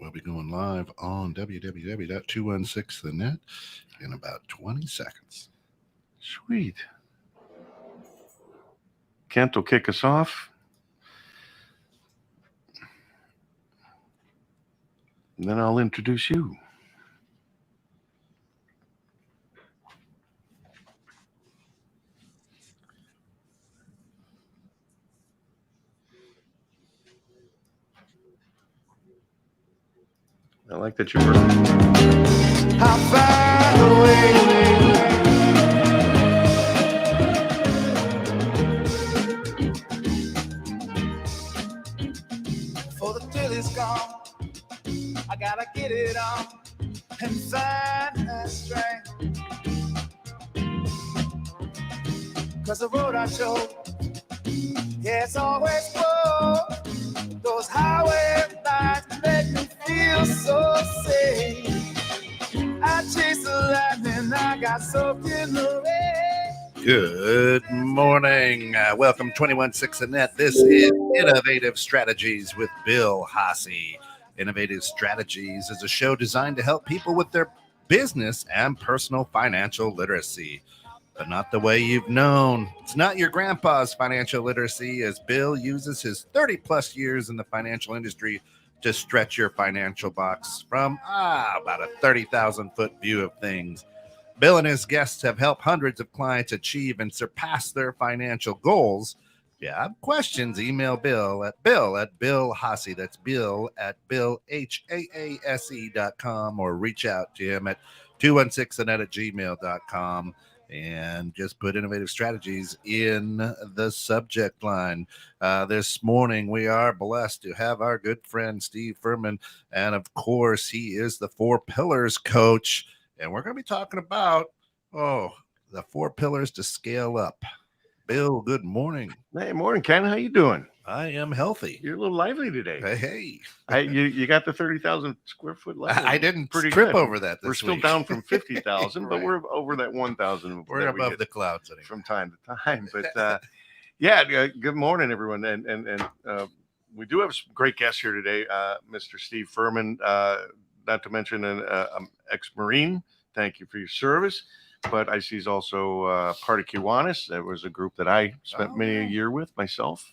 We'll be going live on www.216thenet in about 20 seconds. Sweet. Kent will kick us off. And then I'll introduce you. I like that you were. How far away for the thrill is gone. I gotta get it on and find that strength. 'Cause the road I chose, yeah, it's always full. Those highway lights make me feel so safe. I chase the lightning, I got soaked in the rain. Good morning. Welcome 216thenet. This is Innovative Strategies with Bill Haase. Innovative Strategies is a show designed to help people with their business and personal financial literacy, but not the way you've known. It's not your grandpa's financial literacy, as Bill uses his 30 plus years in the financial industry to stretch your financial box from about a 30,000 foot view of things. Bill and his guests have helped hundreds of clients achieve and surpass their financial goals. If you have questions, email Bill at Bill Haase. That's Bill at BillHaase.com, or reach out to him at 216thenet@gmail.com. And just put Innovative Strategies in the subject line. This morning, we are blessed to have our good friend Steve Ferman. And of course, he is the 4 Pillars coach. And we're going to be talking about, the 4 pillars to scale up. Bill, good morning. Hey, morning, Ken. How you doing? I am healthy. You're a little lively today. Hey. You got the 30,000 square foot level. I didn't Pretty trip good. over that this We're still week. down from 50,000, Right. but we're over that 1,000. We're above the clouds anyway. From time to time. But good morning, everyone. And we do have some great guests here today. Mr. Steve Ferman, not to mention an ex-Marine. Thank you for your service. But I see he's also part of Kiwanis. That was a group that I spent many a year with myself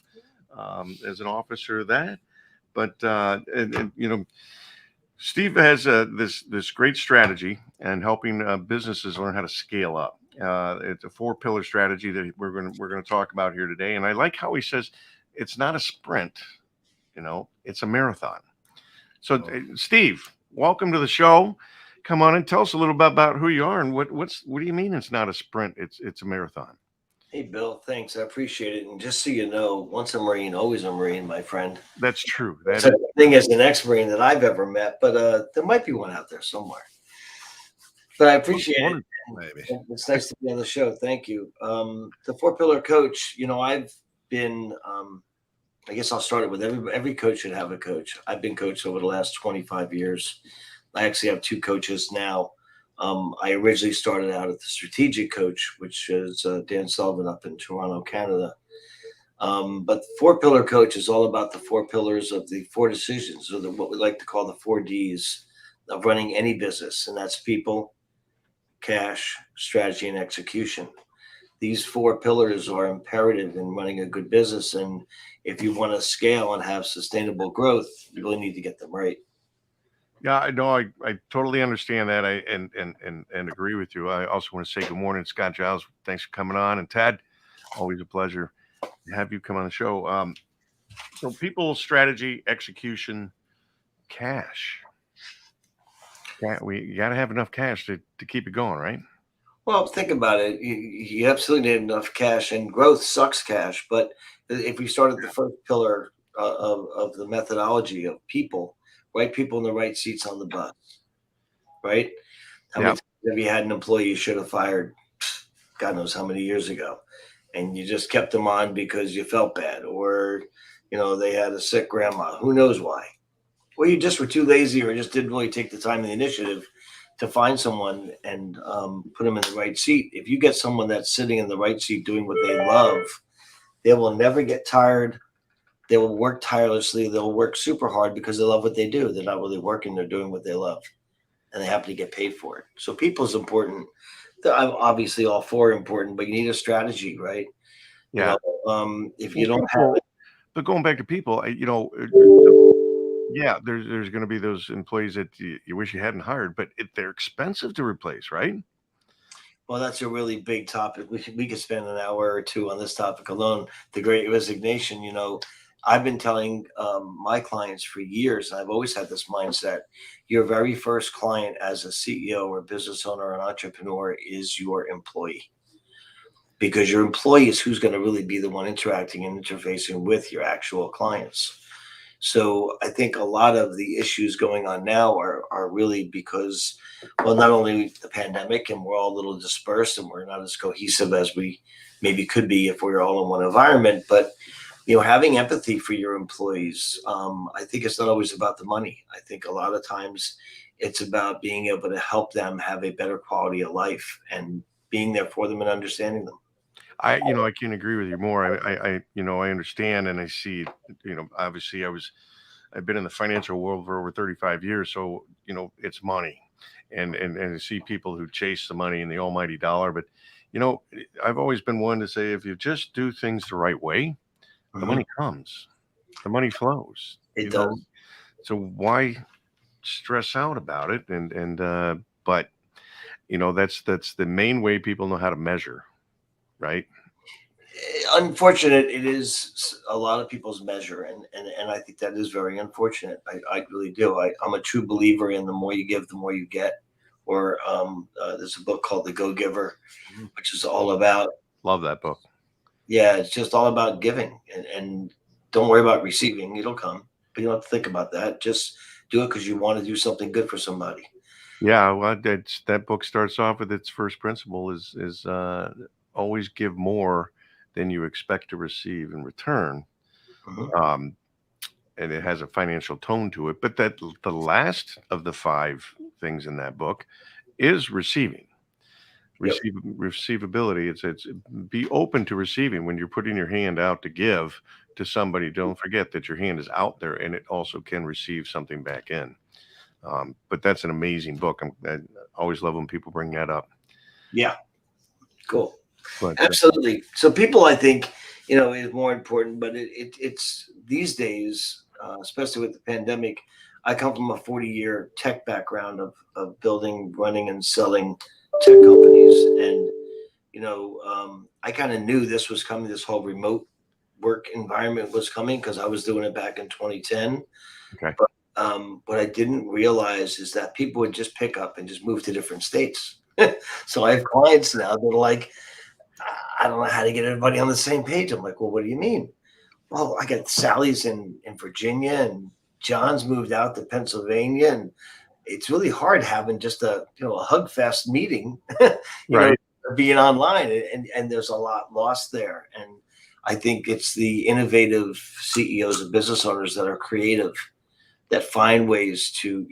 as an officer of that. But, Steve has this great strategy and helping businesses learn how to scale up. It's a 4-pillar strategy that we're going to talk about here today. And I like how he says it's not a sprint, it's a marathon. So, Steve, welcome to the show. Come on and tell us a little bit about who you are and what do you mean it's not a sprint? It's a marathon. Hey, Bill, thanks. I appreciate it. And just so you know, once a Marine, always a Marine, my friend. That's true. That's the thing as an ex-Marine that I've ever met, but there might be one out there somewhere. But I appreciate it. Maybe. It's nice to be on the show. Thank you. The 4-pillar coach, I've been, I guess I'll start it with every coach should have a coach. I've been coached over the last 25 years. I actually have 2 coaches now. I originally started out at the strategic coach, which is Dan Sullivan up in Toronto, Canada. But the 4-pillar coach is all about the 4 pillars of the 4 decisions, or what we like to call the 4 Ds of running any business. And that's people, cash, strategy, and execution. These 4 pillars are imperative in running a good business. And if you want to scale and have sustainable growth, you really need to get them right. Yeah, I know. I totally understand that. And agree with you. I also want to say good morning, Scott Giles. Thanks for coming on. And Ted, always a pleasure to have you come on the show. So people, strategy, execution, cash. You got to have enough cash to keep it going, right? Well, think about it. You absolutely need enough cash, and growth sucks cash. But if we start at the first pillar of the methodology of people, right people in the right seats on the bus, right? How many times have you had an employee you should have fired, God knows how many years ago, and you just kept them on because you felt bad, or, they had a sick grandma, who knows why? Well, you just were too lazy or just didn't really take the time and the initiative to find someone and put them in the right seat. If you get someone that's sitting in the right seat doing what they love, they will never get tired They will work tirelessly. They'll work super hard because they love what they do. They're not really working. They're doing what they love, and they happen to get paid for it. So people is important. I'm obviously all for important, but you need a strategy, right? You Yeah. know, if Well, you don't have people, it, but going back to people, yeah, there's going to be those employees that you wish you hadn't hired, but they're expensive to replace, right? well, that's a really big topic. We could spend an hour or two on this topic alone. The Great Resignation. I've been telling my clients for years, and I've always had this mindset: your very first client as a CEO or business owner or an entrepreneur is your employee, because your employee is who's going to really be the one interacting and interfacing with your actual clients. So I think a lot of the issues going on now are really because, well, not only the pandemic and we're all a little dispersed and we're not as cohesive as we maybe could be if we were all in one environment, but having empathy for your employees. I think it's not always about the money. I think a lot of times it's about being able to help them have a better quality of life and being there for them and understanding them. I can't agree with you more. I understand and I see, obviously I've been in the financial world for over 35 years. So, it's money and to see people who chase the money and the almighty dollar. But, I've always been one to say, if you just do things the right way, the Mhm. money comes, the money flows, It does. so why stress out about it? But, that's the main way people know how to measure, right? Unfortunate it is a lot of people's measure, and I think that is very unfortunate. I really do. I'm a true believer in the more you give, the more you get. Or there's a book called The Go Giver, which is all about, Love that book. yeah, it's just all about giving, and don't worry about receiving. It'll come, but you don't have to think about that. Just do it because you want to do something good for somebody. Yeah, well, that book starts off with its first principle is always give more than you expect to receive in return. Mhm. Um, and it has a financial tone to it. But that the last of the five things in that book is receiving. Yep. Receivability. It's be open to receiving when you're putting your hand out to give to somebody. Don't forget that your hand is out there and it also can receive something back in. But that's an amazing book. I always love when people bring that up. Yeah. Cool. But Absolutely. So people, I think, is more important, but it's these days, especially with the pandemic. I come from a 40-year tech background of building, running, and selling tech companies, and I kind of knew this was coming. This whole remote work environment was coming because I was doing it back in 2010. okay, But what I didn't realize is that people would just pick up and just move to different states. So I have clients now that are like, I don't know how to get everybody on the same page. I'm like, well, what do you mean? Well, I got Sally's in Virginia and John's moved out to Pennsylvania, and it's really hard having just a hug fest meeting, you know, right. being online, and there's a lot lost there. And I think it's the innovative CEOs and business owners that are creative, that find ways to,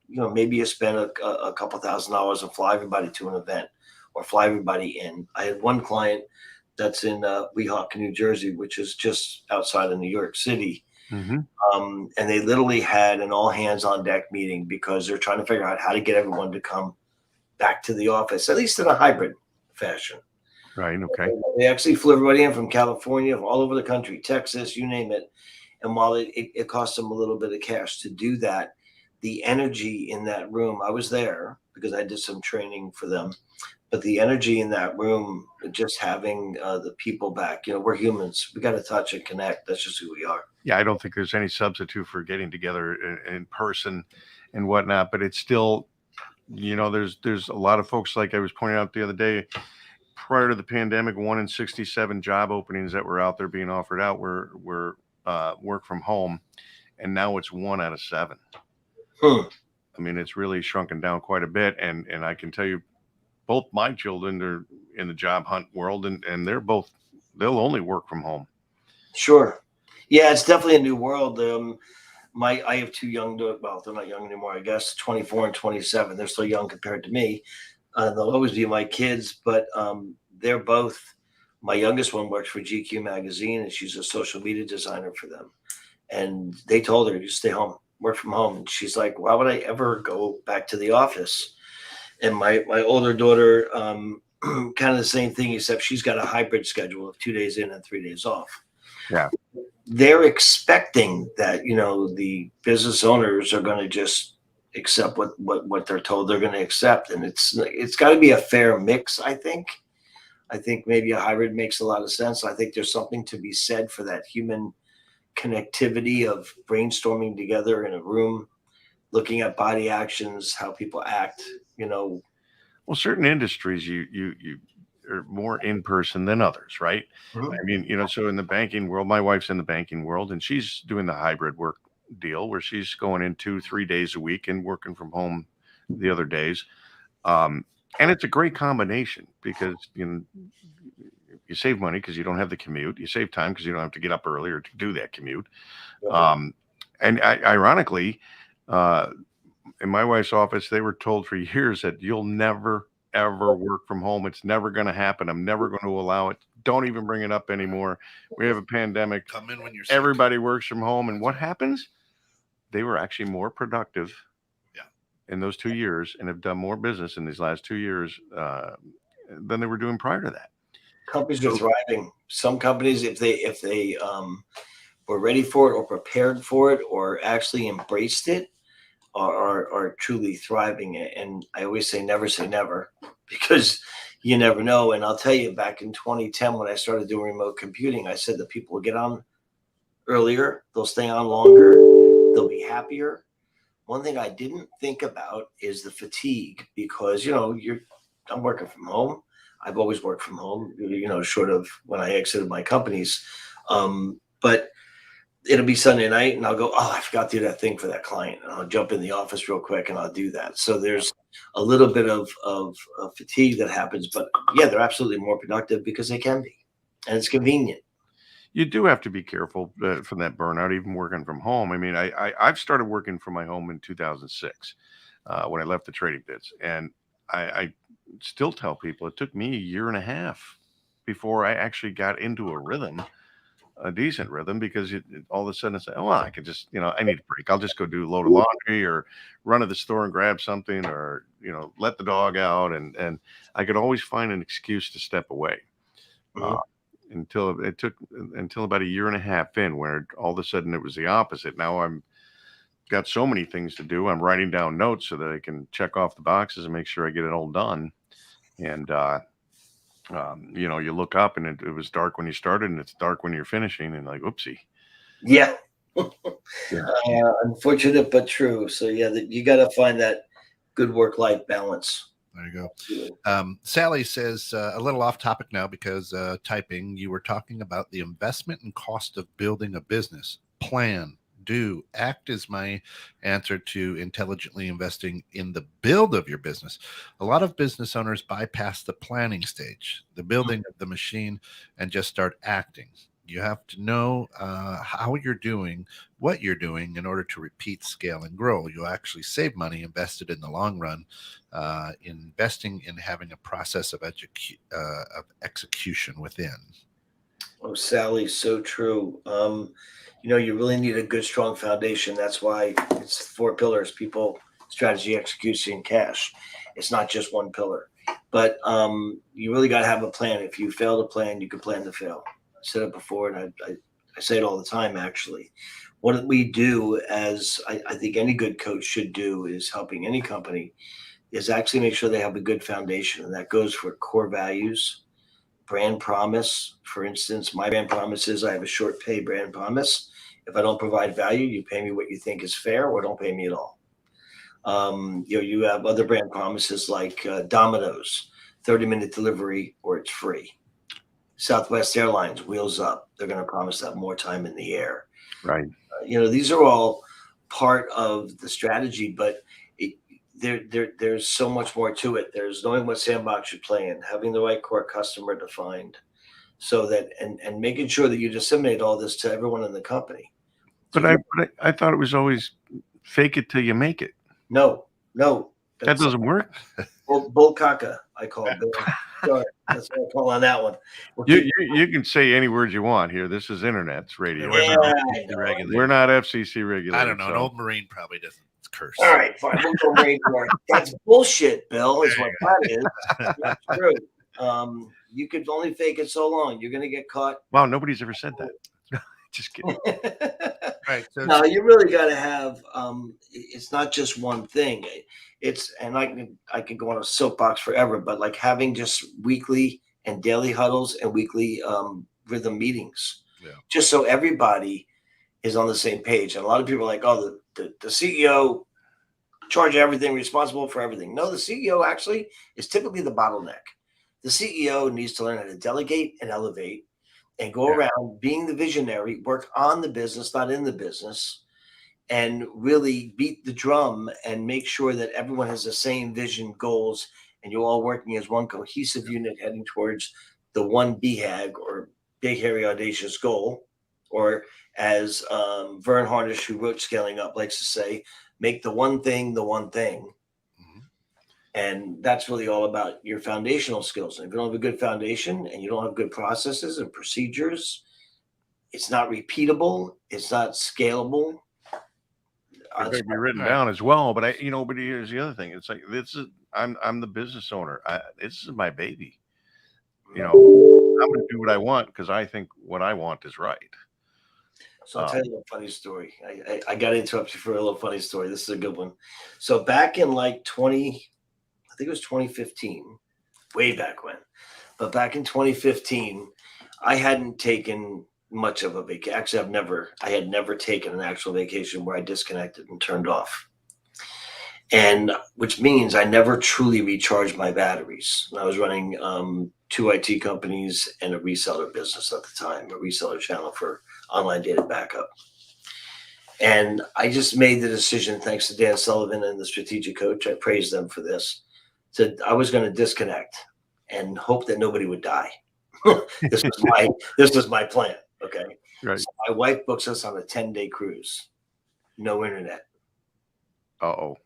maybe you spend a couple $1,000s and fly everybody to an event or fly everybody in. I had one client that's in Weehawken, New Jersey, which is just outside of New York City. Hmm. And they literally had an all hands on deck meeting because they're trying to figure out how to get everyone to come back to the office, at least in a hybrid fashion. Right. Okay. They actually flew everybody in from California, from all over the country, Texas, you name it. And while it cost them a little bit of cash to do that, the energy in that room, I was there because I did some training for them, but the energy in that room, just having the people back, we're humans. We got to touch and connect. That's just who we are. Yeah, I don't think there's any substitute for getting together in person and whatnot. But it's still, there's a lot of folks, like I was pointing out the other day, prior to the pandemic, 1 in 67 job openings that were out there being offered out were work from home, and now it's 1 out of 7. Hmm. I mean, it's really shrunken down quite a bit, and I can tell you, both my children are in the job hunt world, and they'll only work from home. Sure. Yeah, it's definitely a new world. I have two young, well, they're not young anymore, I guess, 24 and 27. They're still young compared to me. They'll always be my kids, but they're both. My youngest one works for GQ magazine, and she's a social media designer for them. and they told her, you stay home, work from home. And she's like, why would I ever go back to the office? And my older daughter, kind of the same thing, except she's got a hybrid schedule of 2 days in and 3 days off. Yeah. They're expecting that, the business owners are going to just accept what they're told they're going to accept. And it's got to be a fair mix, I think. I think maybe a hybrid makes a lot of sense. I think there's something to be said for that human connectivity of brainstorming together in a room, looking at body actions, how people act, Well, certain industries you are more in person than others, right? Mhm. I mean, so in the banking world, my wife's in the banking world, and she's doing the hybrid work deal where she's going in 2-3 days a week and working from home the other days. And it's a great combination because you save money because you don't have the commute. You save time because you don't have to get up earlier to do that commute. Ironically, in my wife's office, they were told for years that you'll never, ever work from home. It's never going to happen. I'm never going to allow it. Don't even bring it up anymore. We have a pandemic. Come in when you're sick. Everybody works from home. And what happens? They were actually more productive in those 2 years and have done more business in these last 2 years than they were doing prior to that. Companies are thriving. Some companies, if they were ready for it or prepared for it or actually embraced it, are truly thriving. And I always say never, because you never know. And I'll tell you, back in 2010, when I started doing remote computing, I said that people will get on earlier, they'll stay on longer, they'll be happier. One thing I didn't think about is the fatigue, because I'm working from home. I've always worked from home, short of when I exited my companies. But it'll be Sunday night and I'll go, oh, I forgot to do that thing for that client. And I'll jump in the office real quick and I'll do that. So there's a little bit of fatigue that happens, but yeah, they're absolutely more productive because they can be, and it's convenient. You do have to be careful from that burnout, even working from home. I mean, I've started working from my home in 2006 when I left the trading bits. And I still tell people it took me 1.5 years before I actually got into a decent rhythm, because all of a sudden I say, oh, well, I could just, I need a break. I'll just go do a load of laundry or run to the store and grab something, or, let the dog out. And I could always find an excuse to step away. Until about 1.5 years in, where all of a sudden it was the opposite. Now I'm got so many things to do. I'm writing down notes so that I can check off the boxes and make sure I get it all done. And, you look up and it was dark when you started and it's dark when you're finishing, and like, oopsie. Yeah. Unfortunate, but true. So yeah, you got to find that good work-life balance. There you go. Sally says, a little off topic now because typing, you were talking about the investment and cost of building a business. Plan, do, act is my answer to intelligently investing in the build of your business. A lot of business owners bypass the planning stage, the building of the machine, and just start acting. You have to know how you're doing, what you're doing in order to repeat, scale, and grow. You'll actually save money invested in the long run, investing in having a process of execution within. Oh, Sally, so true. You really need a good, strong foundation. That's why it's 4 pillars: people, strategy, execution, cash. It's not just one pillar. But you really got to have a plan. If you fail to plan, you can plan to fail. I said it before, and I say it all the time, actually. What we do, as I think any good coach should do, is helping any company, is actually make sure they have a good foundation. And that goes for core values, brand promise. For instance, my brand promise is I have a short pay brand promise. If I don't provide value, you pay me what you think is fair, or don't pay me at all. You have other brand promises like Domino's, 30-minute delivery or it's free. Southwest Airlines, wheels up. They're going to promise that more time in the air. Right. These are all part of the strategy, but there's so much more to it. There's knowing what sandbox you play in, having the right core customer defined, so that and making sure that you disseminate all this to everyone in the company. But I thought it was always fake it till you make it. No. That doesn't work. Bull caca, I call it. Sure. That's what I call on that one. We'll You, keep- you you can say any words you want here. This is internet's radio. We're Yeah, not I FCC know. regulated. We're not FCC regulated. I don't know. An so- old Marine probably doesn't curse. All right, fine. We'll go radar. That's bullshit, Bill, is what that is. Not true. You could only fake it so long. You're going to get caught. Wow, nobody's ever said that. Just kidding. Right. So No, you really got to have. It's not just one thing. It's and I could go on a soapbox forever, but like having just weekly and daily huddles and weekly rhythm meetings, just so everybody is on the same page. And a lot of people are like, oh, the CEO charge everything, responsible for everything. No, the CEO actually is typically the bottleneck. The CEO needs to learn how to delegate and elevate and go around being the visionary, work on the business, not in the business, and really beat the drum and make sure that everyone has the same vision, goals, and you're all working as one cohesive unit heading towards the one BHAG or big, hairy, audacious goal. Or as Vern Harnish, who wrote Scaling Up, likes to say, make the one thing the one thing. And that's really all about your foundational skills. And if you don't have a good foundation and you don't have good processes and procedures, it's not repeatable. It's not scalable. It's going to be written down as well. But but here's the other thing. It's like I'm the business owner. This is my baby. I'm going to do what I want because I think what I want is right. So I'll tell you a funny story. I got to interrupt you for a little funny story. This is a good one. So back in like I think it was 2015, way back when. But back in 2015, I hadn't taken much of a vacation. Actually, I had never taken an actual vacation where I disconnected and turned off. And which means I never truly recharged my batteries. And I was running 2 IT companies and a reseller business at the time, a reseller channel for online data backup. And I just made the decision, thanks to Dan Sullivan and the strategic coach, I praise them for this, that I was going to disconnect and hope that nobody would die. This was my plan. Okay. Right. So my wife books us on a 10-day cruise. No internet. Uh-oh.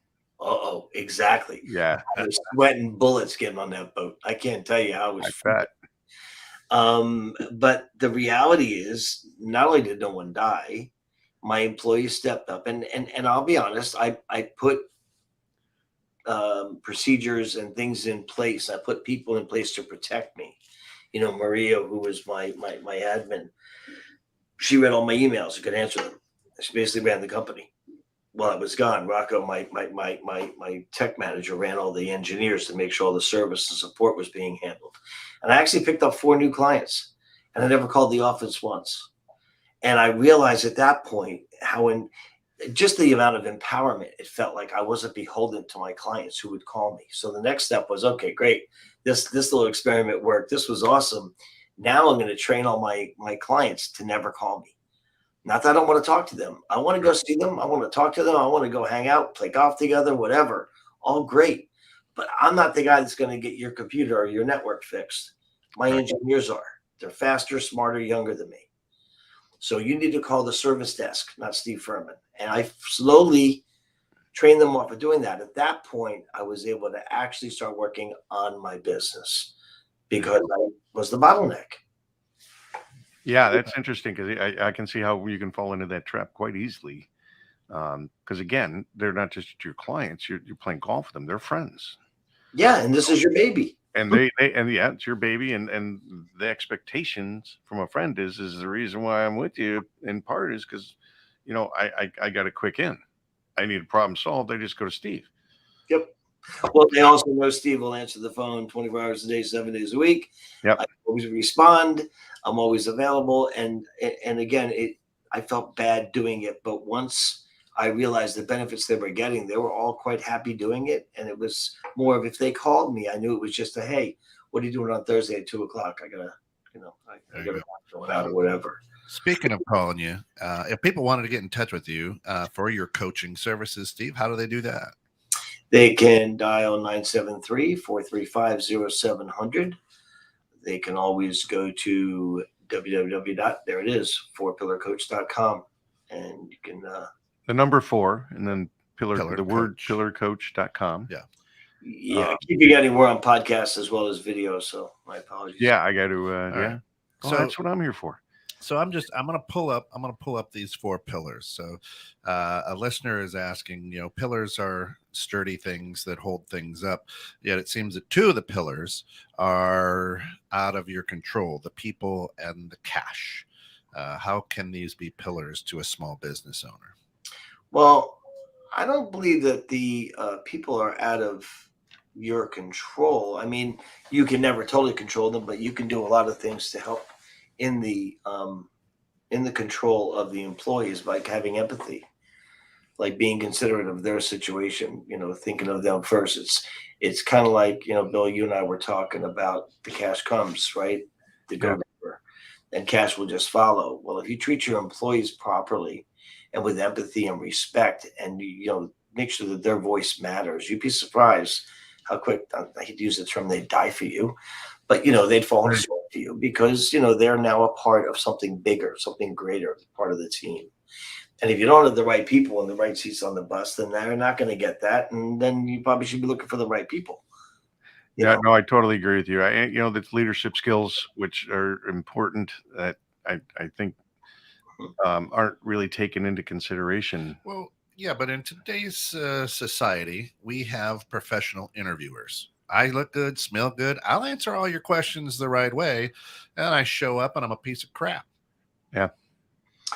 Exactly. Yeah. I was sweating bullets getting on that boat. I can't tell you how it was. I bet. But the reality is, not only did no one die, my employees stepped up, and I'll be honest, I put procedures and things in place. I put people in place to protect me. Maria, who was my admin, she read all my emails and could answer them. She basically ran the company. While I was gone, Rocco, my tech manager, ran all the engineers to make sure all the service and support was being handled. And I actually picked up 4 new clients, and I never called the office once. And I realized at that point how just the amount of empowerment, it felt like I wasn't beholden to my clients who would call me. So the next step was, okay, great. This little experiment worked. This was awesome. Now I'm going to train all my clients to never call me. Not that I don't want to talk to them. I want to go see them. I want to talk to them. I want to go hang out, play golf together, whatever. All great. But I'm not the guy that's going to get your computer or your network fixed. My engineers are. They're faster, smarter, younger than me. So you need to call the service desk, not Steve Ferman. And I slowly trained them off of doing that. At that point, I was able to actually start working on my business because I was the bottleneck. Yeah, that's interesting because I can see how you can fall into that trap quite easily. Because again, they're not just your clients. You're playing golf with them. They're friends. Yeah, and this is your baby. And it's your baby, and the expectations from a friend is the reason why I'm with you in part is because, I got a quick in. I need a problem solved. I just go to Steve. Yep. Well, they also know Steve will answer the phone 24 hours a day, 7 days a week. Yep. I always respond. I'm always available. And again, I felt bad doing it. But once I realized the benefits they were getting, they were all quite happy doing it. And it was more of, if they called me, I knew it was just hey, what are you doing on Thursday at 2:00? I gotta go out or whatever. Speaking of calling you, if people wanted to get in touch with you for your coaching services, Steve, how do they do that? They can dial 973-435-0700. They can always go to fourpillarcoach.com, and you can the number 4 and then Pillar the word pillarcoach.com. Yeah. Yeah, keep you getting more on podcasts as well as video. So my apologies. Yeah, I got to. All Yeah. right. Oh, So that's what I'm here for. So I'm gonna pull up these 4 pillars. So a listener is asking, pillars are sturdy things that hold things up. Yet it seems that 2 of the pillars are out of your control: the people and the cash. How can these be pillars to a small business owner? Well, I don't believe that the people are out of your control. I mean, you can never totally control them, but you can do a lot of things to help in the control of the employees by having empathy, like being considerate of their situation. Thinking of them first. It's kind of like, Bill, you and I were talking about the cash comes, right? The Yeah. go-giver, and cash will just follow. Well, if you treat your employees properly and with empathy and respect, and make sure that their voice matters, you'd be surprised how quick, I hate to use the term, they die for you, but they'd fall into sweat for you, because they're now a part of something bigger, something greater, part of the team. And if you don't have the right people in the right seats on the bus, then they're not going to get that, and then you probably should be looking for the right people. Yeah, no, I totally agree with you. That's leadership skills, which are important, that I think aren't really taken into consideration. Well, yeah, but in today's society, we have professional interviewers. I look good, smell good. I'll answer all your questions the right way, and I show up and I'm a piece of crap. Yeah.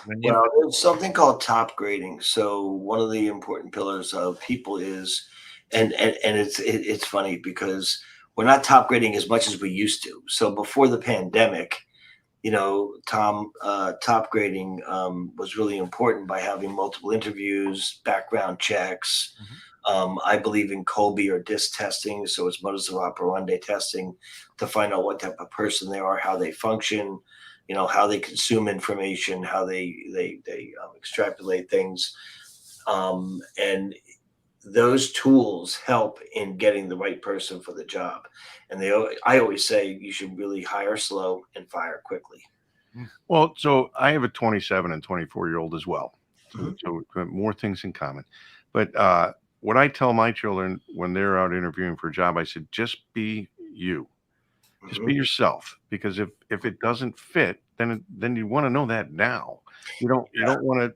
Well, there's something called top grading. So one of the important pillars of people is, and it's funny because we're not top grading as much as we used to. So before the pandemic, top grading was really important by having multiple interviews, background checks. I believe in Colby or DISC testing, so it's modus operandi testing, to find out what type of person they are, how they function, how they consume information, how they extrapolate things, and those tools help in getting the right person for the job. And I always say you should really hire slow and fire quickly. Well, so I have a 27 and 24-year-old as well. Mhm. So we have more things in common. But what I tell my children when they're out interviewing for a job, I said, just be you. Just be yourself, because if it doesn't fit, then you want to know that now. You don't want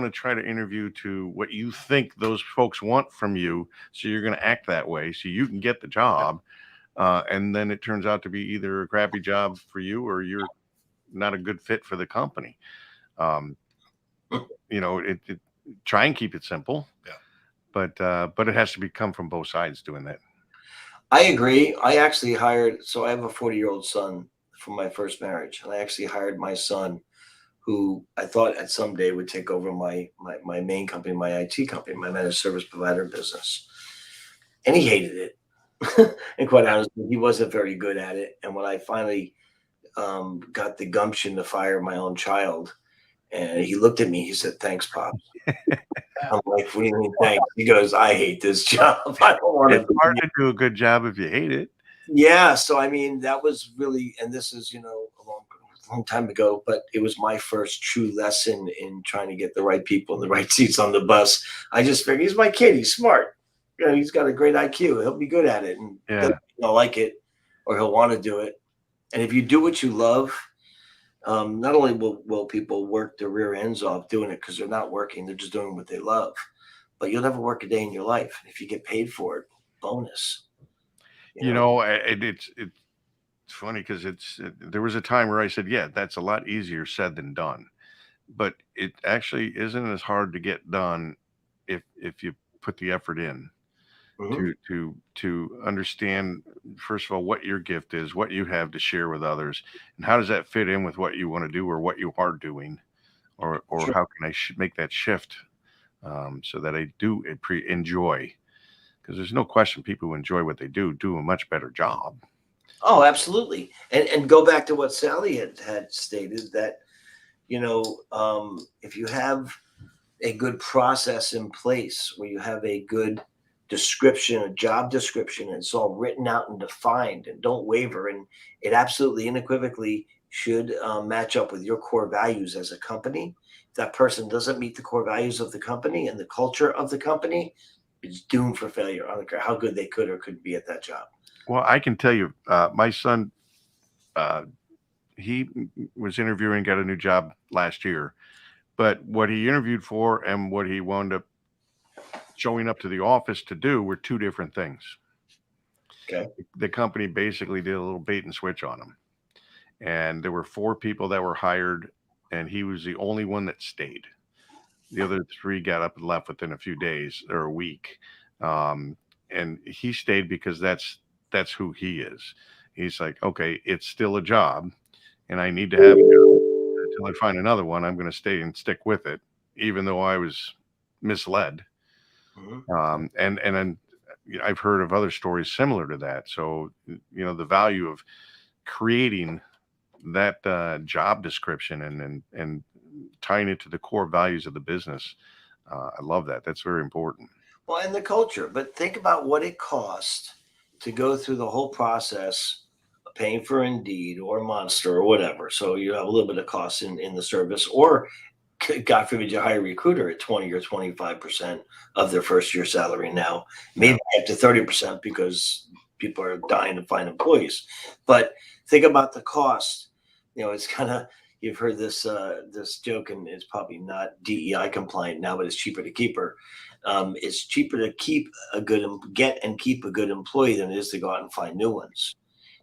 to try to interview to what you think those folks want from you, so you're going to act that way so you can get the job, and then it turns out to be either a crappy job for you or you're not a good fit for the company. Try and keep it simple. Yeah. But it has to come from both sides doing that. I agree. I actually so I have a 40-year-old son from my first marriage, and I actually hired my son, who I thought at some day would take over my main company, my IT company, my managed service provider business. And he hated it. And quite honestly, he wasn't very good at it. And when I finally got the gumption to fire my own child, and he looked at me, he said, "Thanks, Pop." I'm like, "What do you mean, thanks?" He goes, "I hate this job. I don't want It's hard to do a good job if you hate it. Yeah. So, I mean, that was really, and this is, a long time ago, but it was my first true lesson in trying to get the right people in the right seats on the bus. I just figured, he's my kid. He's smart. He's got a great IQ. He'll be good at it. And he'll like it, or he'll want to do it. And if you do what you love, not only will people work their rear ends off doing it because they're not working, they're just doing what they love, but you'll never work a day in your life. If you get paid for it, bonus. It's funny because there was a time where I said, yeah, that's a lot easier said than done, but it actually isn't as hard to get done if you put the effort in. To understand, first of all, what your gift is, what you have to share with others, and how does that fit in with what you want to do or what you are doing, or how can I make that shift, so that I do enjoy, because there's no question people who enjoy what they do a much better job. Oh, absolutely. And go back to what Sally had stated, that if you have a good process in place where you have a good description, a job description, and it's all written out and defined, and don't waver, and it absolutely unequivocally should match up with your core values as a company. If that person doesn't meet the core values of the company and the culture of the company, is doomed for failure. I don't care how good they could or couldn't be at that job. Well, I can tell you, my son, he was interviewing, got a new job last year, but what he interviewed for and what he wound up showing up to the office to do were two different things. Okay. The company basically did a little bait and switch on him. And there were 4 people that were hired, and he was the only one that stayed. The other 3 got up and left within a few days or a week. And he stayed because that's who he is. He's like, okay, it's still a job, and I need to have it until I find another one. I'm going to stay and stick with it, even though I was misled. Mm-hmm. And then I've heard of other stories similar to that. So, the value of creating that job description and tying it to the core values of the business. I love that. That's very important. Well, and the culture, but think about what it costs to go through the whole process of paying for Indeed or Monster or whatever. So you have a little bit of cost in the service, or God forbid you hire a recruiter at 20 or 25% of their first year salary now, maybe up to 30% because people are dying to find employees. But think about the cost. It's kind of, you've heard this joke, and it's probably not DEI compliant now, but it's cheaper to keep her. It's cheaper to get and keep a good employee than it is to go out and find new ones.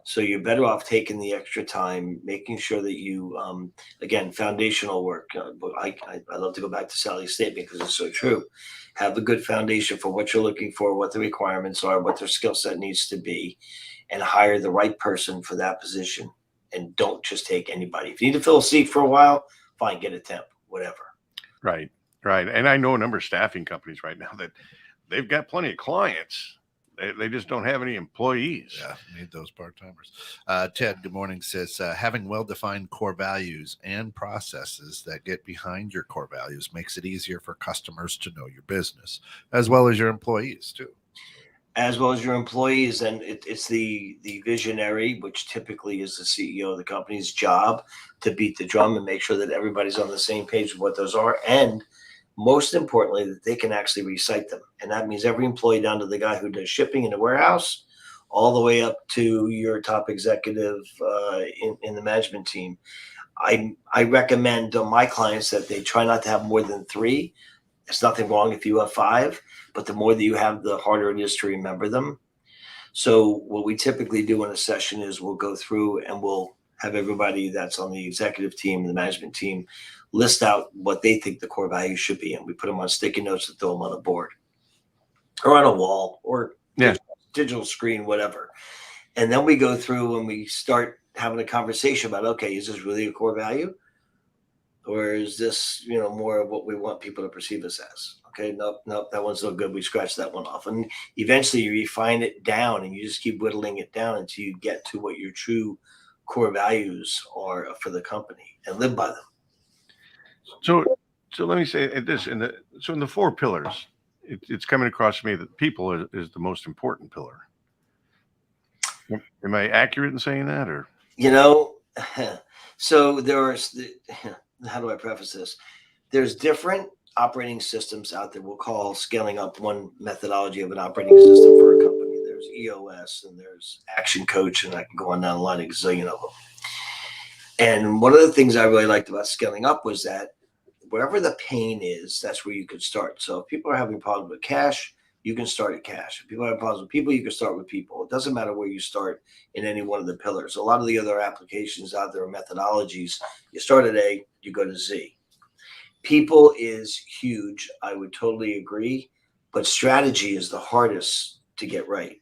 So you're better off taking the extra time, making sure that you, again, foundational work. I love to go back to Sally's statement because it's so true. Have a good foundation for what you're looking for, what the requirements are, what their skill set needs to be, and hire the right person for that position. And don't just take anybody. If you need to fill a seat for a while, fine, get a temp, whatever. Right. And I know a number of staffing companies right now that they've got plenty of clients. They just don't have any employees. Yeah, need those part-timers. Ted, good morning, says, having well-defined core values and processes that get behind your core values makes it easier for customers to know your business, as well as your employees, too. As well as your employees. And it's the visionary, which typically is the CEO of the company's job, to beat the drum and make sure that everybody's on the same page with what those are. And most importantly, that they can actually recite them. And that means every employee, down to the guy who does shipping in the warehouse, all the way up to your top executive in the management team. I recommend to my clients that they try not to have more than 3. There's nothing wrong if you have 5, but the more that you have, the harder it is to remember them. So what we typically do in a session is we'll go through and we'll have everybody that's on the executive team, the management team, list out what they think the core values should be. And we put them on sticky notes and throw them on a board or on a wall or digital screen, whatever. And then we go through and we start having a conversation about, okay, is this really a core value? Or is this, more of what we want people to perceive us as? Okay, nope, that one's no good. We scratch that one off. And eventually you refine it down and you just keep whittling it down until you get to what your true core values are for the company and live by them. So let me say this: in the 4 pillars, it's coming across to me that people is the most important pillar. Am I accurate in saying that, or? So how do I preface this? There's different operating systems out there. We'll call scaling up one methodology of an operating system for a company. There's EOS and there's Action Coach, and I can go on down the line, a gazillion of them. And one of the things I really liked about scaling up was that wherever the pain is, that's where you could start. So if people are having problems with cash, you can start at cash. If people have problems with people, you can start with people. It doesn't matter where you start in any one of the pillars. A lot of the other applications out there, methodologies, you start at A, you go to Z. People is huge. I would totally agree. But strategy is the hardest to get right.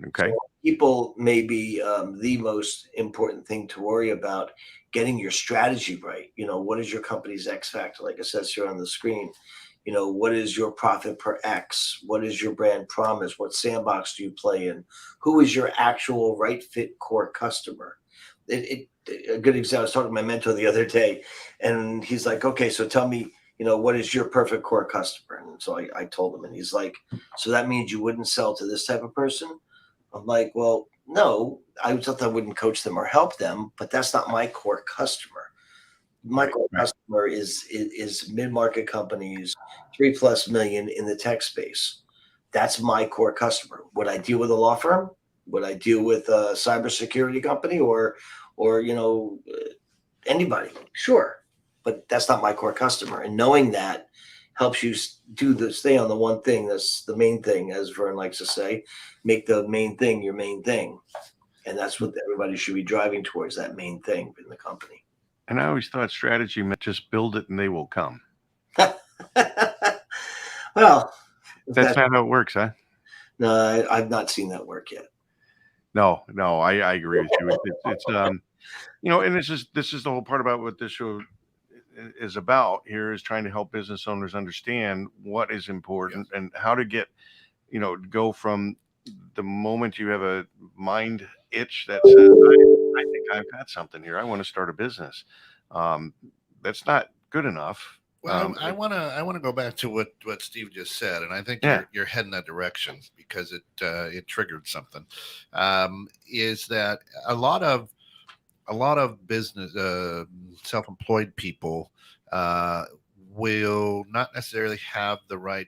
Okay. So people may be the most important thing to worry about, getting your strategy right. What is your company's X factor? Like it says here on the screen. What is your profit per X? What is your brand promise? What sandbox do you play in? Who is your actual right fit core customer? A good example, I was talking to my mentor the other day, and he's like, okay, so tell me, what is your perfect core customer? And so I told him, and he's like, so that means you wouldn't sell to this type of person? I'm like, well, no, I thought I wouldn't coach them or help them, but that's not my core customer. My core customer is mid-market companies, 3+ million in the tech space. That's my core customer. Would I deal with a law firm? Would I deal with a cybersecurity company or anybody? Sure. But that's not my core customer. And knowing that helps you stay on the one thing. That's the main thing, as Vern likes to say, make the main thing your main thing. And that's what everybody should be driving towards, that main thing in the company. And I always thought strategy meant just build it and they will come. Well, that's not how it works, huh? No, I've not seen that work yet. No, I agree with you. It's and this is the whole part about what this show is about here, is trying to help business owners understand what is important and how to get, go from the moment you have a mind itch that says, I think I've got something here, I want to start a business. That's not good enough. Well, I want to go back to what Steve just said, and I think you're heading that direction because it triggered something. Is that a lot of business self-employed people will not necessarily have the right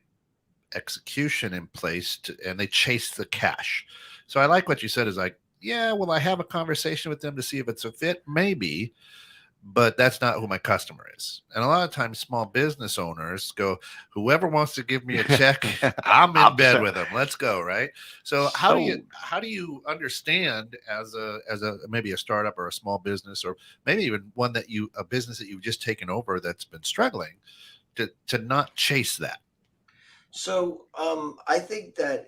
execution in place and they chase the cash. So I like what you said is like, yeah, will I have a conversation with them to see if it's a fit? Maybe. But that's not who my customer is. And a lot of times small business owners go, whoever wants to give me a check, I'm in bed with them. Let's go. Right. So how do you understand as a maybe a startup or a small business, or maybe even a business that you've just taken over that's been struggling, to not chase that? So I think that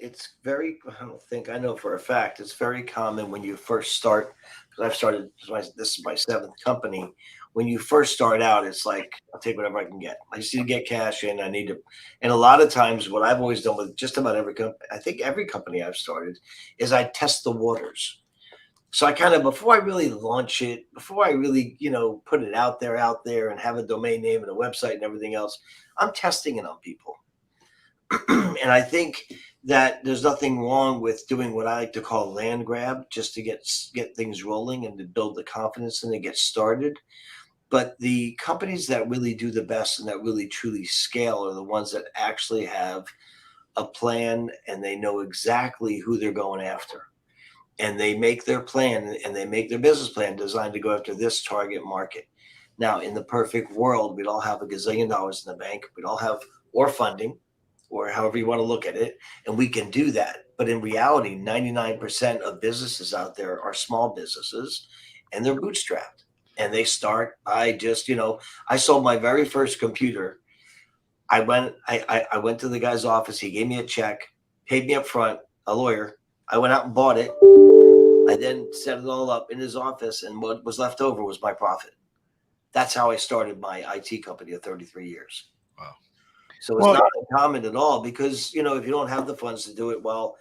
I know for a fact it's very common when you first start, because this is my 7th company. When you first start out, it's like, I'll take whatever I can get. I just need to get cash in. And a lot of times what I've always done with just about every company, I think every company I've started, is I test the waters. So I kind of, before I really launch it, before I really, put it out there and have a domain name and a website and everything else, I'm testing it on people. And I think that there's nothing wrong with doing what I like to call land grab, just to get things rolling and to build the confidence and to get started. But the companies that really do the best and that really truly scale are the ones that actually have a plan and they know exactly who they're going after. And they make their plan and they make their business plan designed to go after this target market. Now, in the perfect world, we'd all have $1 gazillion in the bank. We'd all have or funding, or however you want to look at it, and we can do that. But in reality, 99% of businesses out there are small businesses, and they're bootstrapped. And they start by just, I sold my very first computer. I went to the guy's office. He gave me a check, paid me up front, a lawyer. I went out and bought it. I then set it all up in his office, and what was left over was my profit. That's how I started my IT company of 33 years. Wow. So it's not uncommon at all, because, if you don't have the funds to do it, well,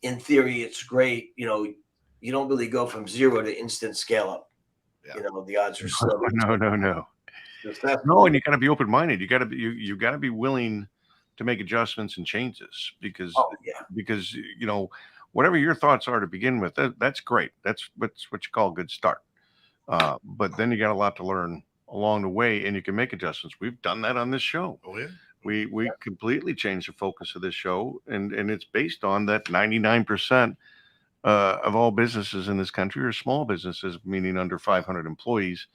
in theory, it's great. You don't really go from 0 to instant scale up. Yeah. The odds are slow. No. No, and you got to be open-minded. You got to be willing to make adjustments and changes because whatever your thoughts are to begin with, that's great. That's what you call a good start. But then you got a lot to learn along the way, and you can make adjustments. We've done that on this show. Oh yeah. We completely changed the focus of this show, and it's based on that 99% of all businesses in this country are small businesses, meaning under 500 employees,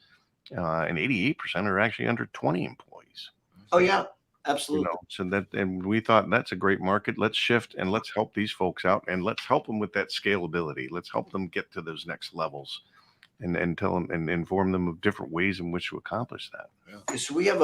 and 88% are actually under 20 employees. Oh yeah, absolutely. And we thought that's a great market. Let's shift and let's help these folks out, and let's help them with that scalability. Let's help them get to those next levels, and tell them and inform them of different ways in which to accomplish that. Yeah. So we have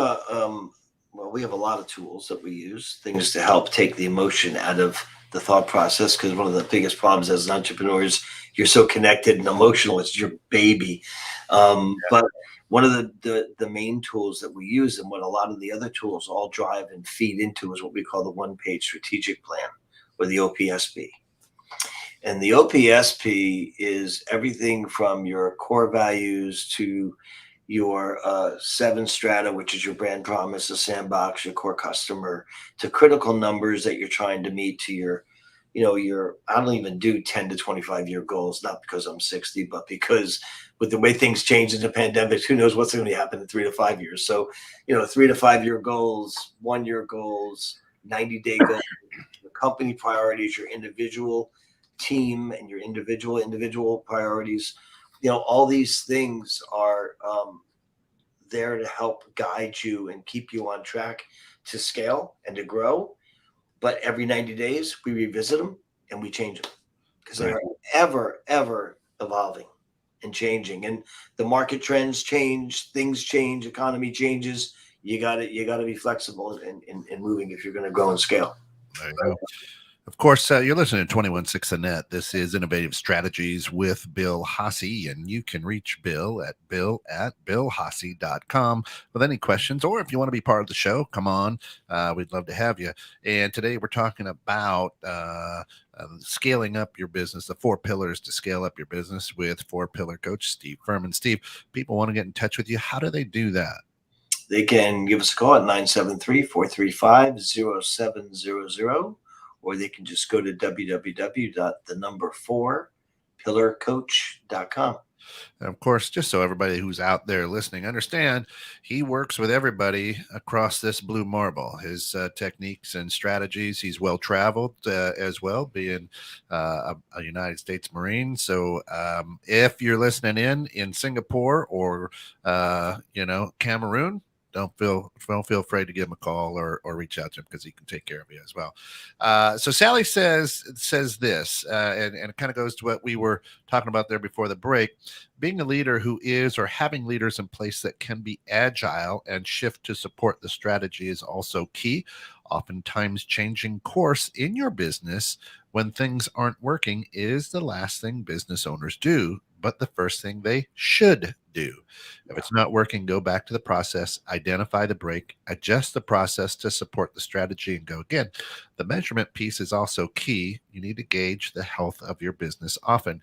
we have a lot of tools that we use, things to help take the emotion out of the thought process, because one of the biggest problems as an entrepreneur is you're so connected and emotional. It's your baby. But one of the main tools that we use, and what a lot of the other tools all drive and feed into, is what we call the one-page strategic plan, or the OPSP. And the OPSP is everything from your core values to your 7 strata, which is your brand promise, the sandbox, your core customer, to critical numbers that you're trying to meet, to your I don't even do 10 to 25 year goals, not because I'm 60, but because with the way things change in the pandemic, who knows what's going to happen in 3 to 5 years. So, 3 to 5 year goals, 1 year goals, 90-day goals, company priorities, your individual team and your individual priorities. All these things are there to help guide you and keep you on track to scale and to grow. But every 90 days, we revisit them and we change them because they are ever evolving and changing. And the market trends change, things change, economy changes. You got to be flexible in moving if you're going to grow and scale. There you go. Of course, you're listening to 216 the Net. This is Innovative Strategies with Bill Haase, and you can reach Bill at billhaase.com with any questions, or if you want to be part of the show, come on. We'd love to have you. And today we're talking about scaling up your business, the 4 pillars to scale up your business with 4-pillar coach Steve Ferman. Steve, people want to get in touch with you. How do they do that? They can give us a call at 973-435-0700. Or they can just go to www.4pillarcoach.com. And of course, just so everybody who's out there listening understand, he works with everybody across this blue marble. His techniques and strategies, he's well-traveled as well, being a United States Marine. So if you're listening in Singapore or, Cameroon, don't feel afraid to give him a call or reach out to him because he can take care of you as well. So Sally says this, and it kind of goes to what we were talking about there before the break. Being a leader who is, or having leaders in place that can be agile and shift to support the strategy is also key. Oftentimes changing course in your business when things aren't working is the last thing business owners do, but the first thing they should do. If it's not working, go back to the process, identify the break, adjust the process to support the strategy, and go again. The measurement piece is also key. You need to gauge the health of your business often.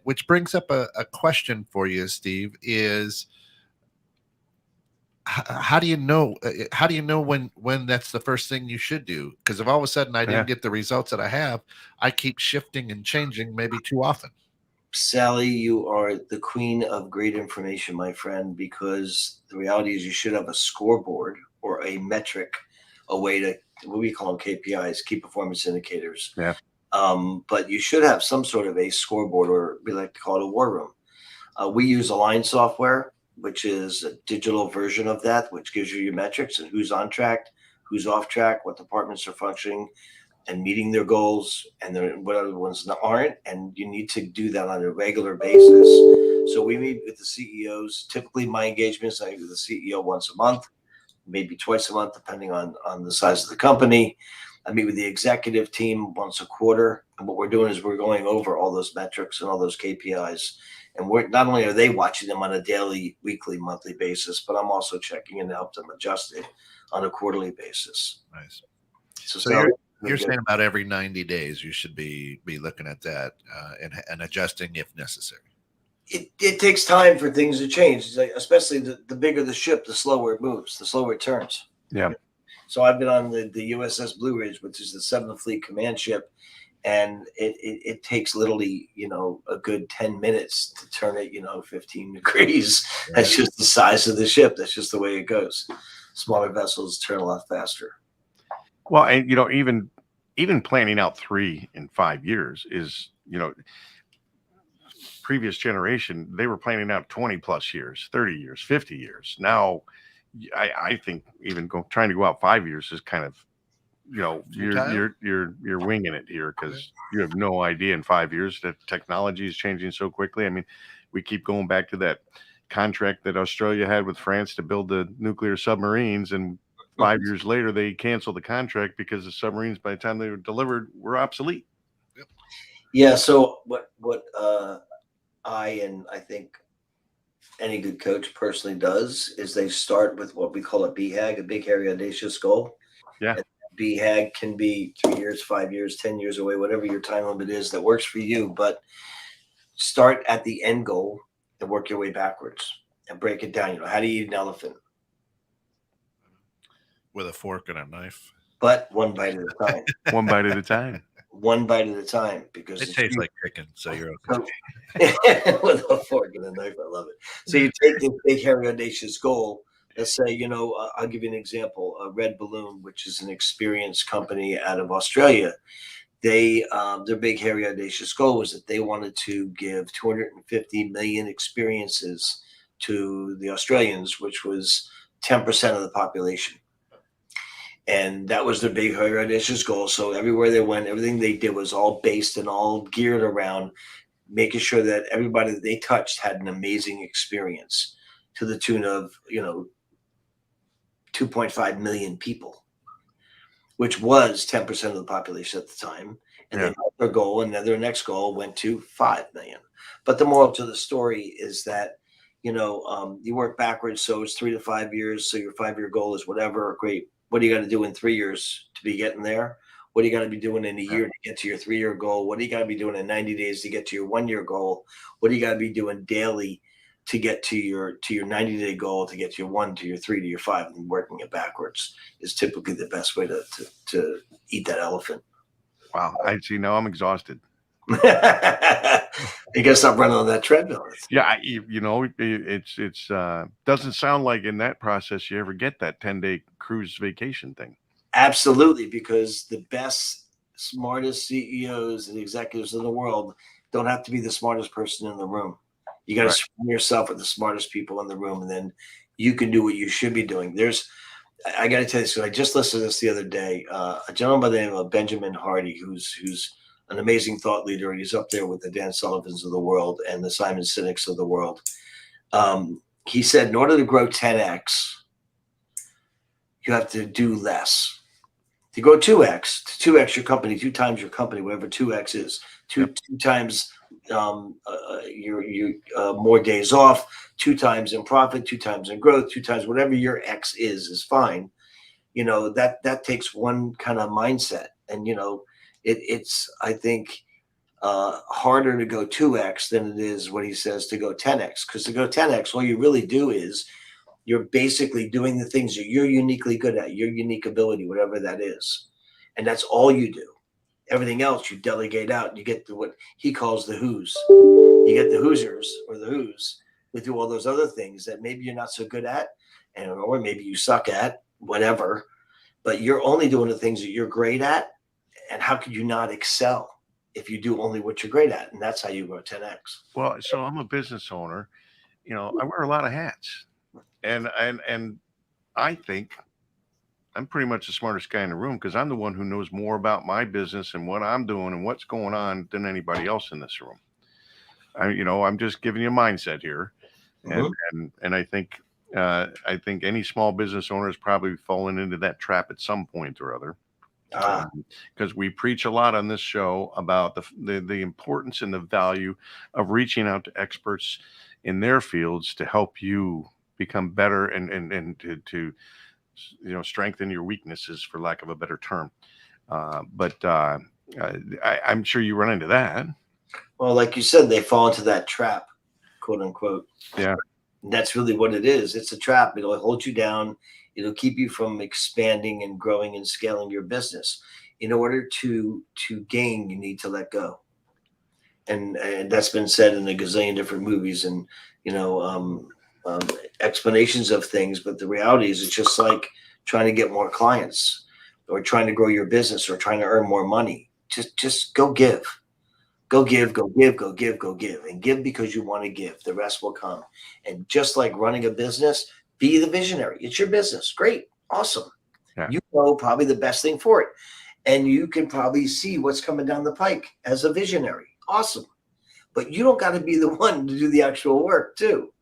Which brings up a question for you, Steve, is how do you know when that's the first thing you should do? Because if all of a sudden I didn't get the results that I have, I keep shifting and changing maybe too often. Sally, you are the queen of great information, my friend, because the reality is you should have a scoreboard or a metric, a way to, what we call them KPIs, key performance indicators. Yeah. But you should have some sort of a scoreboard, or we like to call it a war room. We use Align software, which is a digital version of that, which gives you your metrics and who's on track, who's off track, what departments are functioning and meeting their goals, and then what other ones aren't. And you need to do that on a regular basis. So we meet with the CEOs. Typically, my engagements, I meet with the CEO once a month, maybe twice a month, depending on the size of the company. I meet with the executive team once a quarter. And what we're doing is we're going over all those metrics and all those KPIs. And we're not only are they watching them on a daily, weekly, monthly basis, but I'm also checking in to help them adjust it on a quarterly basis. Nice. So you're saying about every 90 days you should be looking at that and adjusting if necessary. It takes time for things to change, especially the bigger the ship, the slower it moves, the slower it turns. Yeah. So I've been on the USS Blue Ridge, which is the 7th Fleet Command ship, and it takes literally, a good 10 minutes to turn it, 15 degrees. Right. That's just the size of the ship. That's just the way it goes. Smaller vessels turn a lot faster. Well, and even planning out 3 and 5 years is, previous generation, they were planning out 20 plus years, 30 years, 50 years. Now, I think even trying to go out 5 years is kind of, you're winging it here, because you have no idea in 5 years that technology is changing so quickly. I mean, we keep going back to that contract that Australia had with France to build the nuclear submarines, and 5 years later they canceled the contract because the submarines, by the time they were delivered, were obsolete. Yeah. So what I think any good coach personally does is they start with what we call a BHAG, a big, hairy, audacious goal. Yeah. And BHAG can be 3 years, 5 years, 10 years away, whatever your time limit is that works for you. But start at the end goal and work your way backwards and break it down. How do you eat an elephant? With a fork and a knife. But one bite at a time. One bite at a time. One bite at a time, because it tastes like chicken, so you're okay. With a fork and a knife, I love it. So you take this big, hairy, audacious goal, Let's say, I'll give you an example. Red Balloon, which is an experience company out of Australia, their big, hairy, audacious goal was that they wanted to give 250 million experiences to the Australians, which was 10% of the population. And that was their big, hairy, audacious goal. So everywhere they went, everything they did was all based and all geared around making sure that everybody that they touched had an amazing experience to the tune of, 2.5 million people, which was 10% of the population at the time. And Yeah. they met their goal, and then their next goal went to 5 million. But the moral to the story is that, you work backwards. So it's 3 to 5 years. So your 5-year goal is whatever. Great. What do you got to do in 3 years to be getting there? What do you got to be doing in a year to get to your 3-year goal? What do you got to be doing in 90 days to get to your 1-year goal? What do you got to be doing daily to get to your 90-day goal, to get to your 1, to your 3, to your 5, and working it backwards is typically the best way to eat that elephant. Wow. I see. Now I'm exhausted. You gotta stop running on that treadmill. Yeah. It's doesn't sound like in that process you ever get that 10-day cruise vacation thing. Absolutely, because the best, smartest CEOs and executives in the world don't have to be the smartest person in the room. You got to surround yourself with the smartest people in the room, and then you can do what you should be doing. I got to tell you this, because I just listened to this the other day. A gentleman by the name of Benjamin Hardy, who's an amazing thought leader, and he's up there with the Dan Sullivans of the world and the Simon Sinek's of the world. He said, in order to grow 10x, you have to do less. To grow 2x, to 2x your company, 2 times your company, whatever 2x is, two times your more days off, 2 times in profit, 2 times in growth, 2 times whatever your X is fine. That takes one kind of mindset. And, it's, I think, harder to go 2x than it is what he says to go 10x. Because to go 10x, all you really do is you're basically doing the things that you're uniquely good at, your unique ability, whatever that is. And that's all you do. Everything else you delegate out, and you get to what he calls the who's. You get the Hoosiers or the who's who do all those other things that maybe you're not so good at, or maybe you suck at, whatever. But you're only doing the things that you're great at. And how could you not excel if you do only what you're great at? And that's how you grow 10x. Well, so I'm a business owner. I wear a lot of hats. And I think I'm pretty much the smartest guy in the room, because I'm the one who knows more about my business and what I'm doing and what's going on than anybody else in this room. I'm just giving you a mindset here, and I think any small business owner has probably fallen into that trap at some point or other. Because we preach a lot on this show about the importance and the value of reaching out to experts in their fields to help you become better and to strengthen your weaknesses, for lack of a better term. But I'm sure you run into that. Well, like you said, they fall into that trap, quote unquote. Yeah. And that's really what it is. It's a trap. It'll hold you down. It'll keep you from expanding and growing and scaling your business. In order to gain, you need to let go. And that's been said in a gazillion different movies and, explanations of things. But the reality is, it's just like trying to get more clients or trying to grow your business or trying to earn more money. Just go give. Go give, go give, go give, go give. And give because you want to give. The rest will come. And just like running a business, be the visionary. It's your business. Great. Awesome. Yeah. You know probably the best thing for it. And you can probably see what's coming down the pike as a visionary. Awesome. But you don't got to be the one to do the actual work too.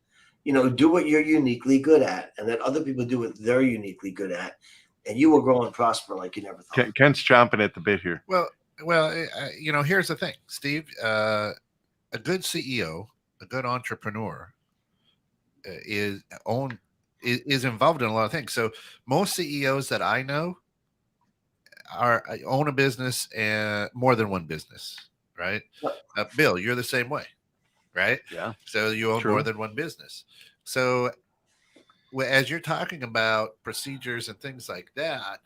Do what you're uniquely good at, and let other people do what they're uniquely good at, and you will grow and prosper like you never thought. Ken's chomping at the bit here. Well, here's the thing, Steve. A good CEO, a good entrepreneur, is involved in a lot of things. So most CEOs that I know own a business and more than one business, right? Bill, you're the same way, right? Yeah. So you own more than one business. So as you're talking about procedures and things like that,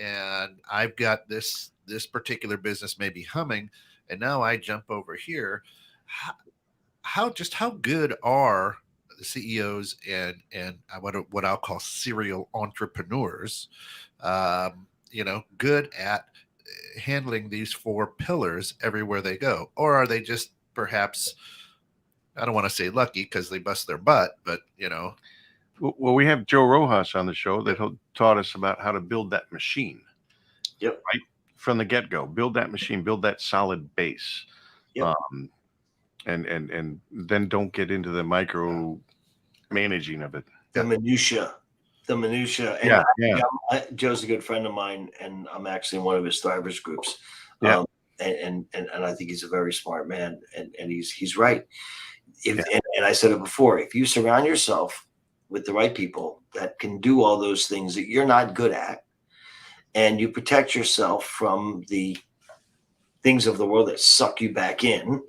and I've got this particular business maybe humming, and now I jump over here. How good are CEOs and what I'll call serial entrepreneurs, good at handling these 4 pillars everywhere they go, or are they just perhaps, I don't want to say lucky because they bust their butt, but Well, we have Joe Rojas on the show that taught us about how to build that machine. Yep. Right from the get-go, build that machine, build that solid base. Yep. And then don't get into the micro managing of it. The minutia. And Joe's a good friend of mine, and I'm actually in one of his thrivers groups. Yeah. And I think he's a very smart man, and he's right. And I said it before, if you surround yourself with the right people that can do all those things that you're not good at, and you protect yourself from the things of the world that suck you back in,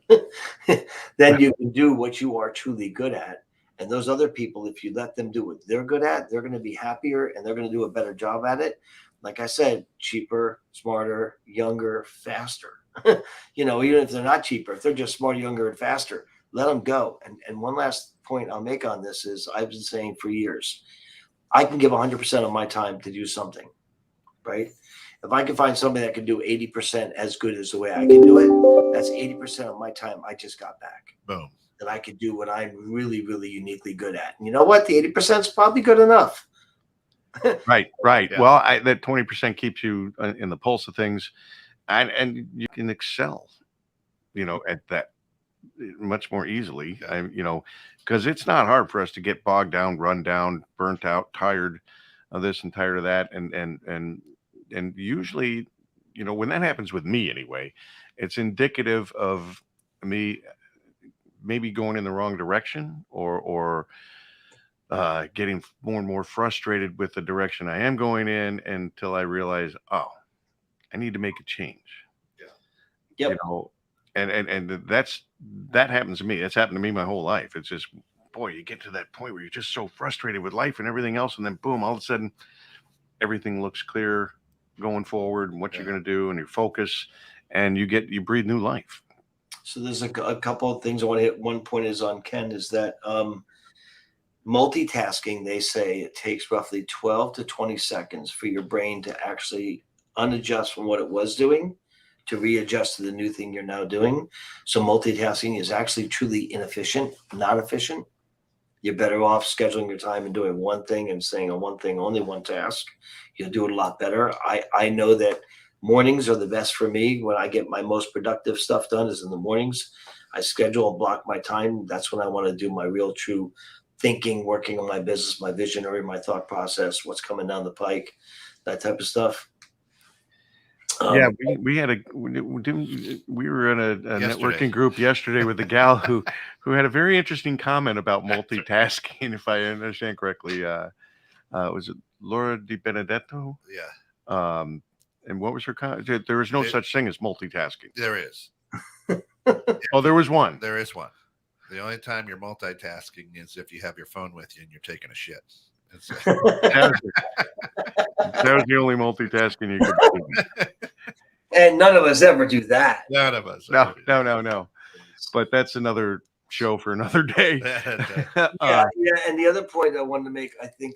then you can do what you are truly good at. And those other people, if you let them do what they're good at, they're going to be happier and they're going to do a better job at it. Like I said, cheaper, smarter, younger, faster. Even if they're not cheaper, if they're just smarter, younger, and faster, let them go. And one last point I'll make on this is I've been saying for years, I can give 100% of my time to do something, right? If I can find somebody that can do 80% as good as the way I can do it, that's 80% of my time I just got back. Boom. That I could do what I'm really, really uniquely good at. And you know what? The 80% is probably good enough. Right. Yeah. Well, that 20% keeps you in the pulse of things, and you can excel, at that much more easily. Because it's not hard for us to get bogged down, run down, burnt out, tired of this and tired of that, and usually, when that happens with me anyway, it's indicative of me maybe going in the wrong direction or getting more and more frustrated with the direction I am going in until I realize, I need to make a change. Yeah. Yep. And that happens to me. That's happened to me my whole life. It's just, boy, you get to that point where you're just so frustrated with life and everything else, and then boom, all of a sudden everything looks clear going forward and what you're going to do and your focus, and you breathe new life. So there's a couple of things I want to hit. One point is on Ken is that multitasking, they say it takes roughly 12 to 20 seconds for your brain to actually unadjust from what it was doing to readjust to the new thing you're now doing. So multitasking is actually truly inefficient, not efficient. You're better off scheduling your time and doing one thing and saying on one thing, only one task. You'll do it a lot better. I know that mornings are the best for me. When I get my most productive stuff done is in the mornings. I schedule and block my time. That's when I want to do my real true thinking, working on my business, my visionary, my thought process, what's coming down the pike, that type of stuff. We were in a networking group yesterday with a gal who had a very interesting comment about multitasking, if I understand correctly. Was it Laura Di Benedetto? Yeah. And what was her comment? There is no such thing as multitasking. There is. Oh, there was one. There is one. The only time you're multitasking is if you have your phone with you and you're taking a shit. That was the only multitasking you could do. And none of us ever do that. None of us. No. But that's another show for another day. Yeah. And the other point I wanted to make, I think,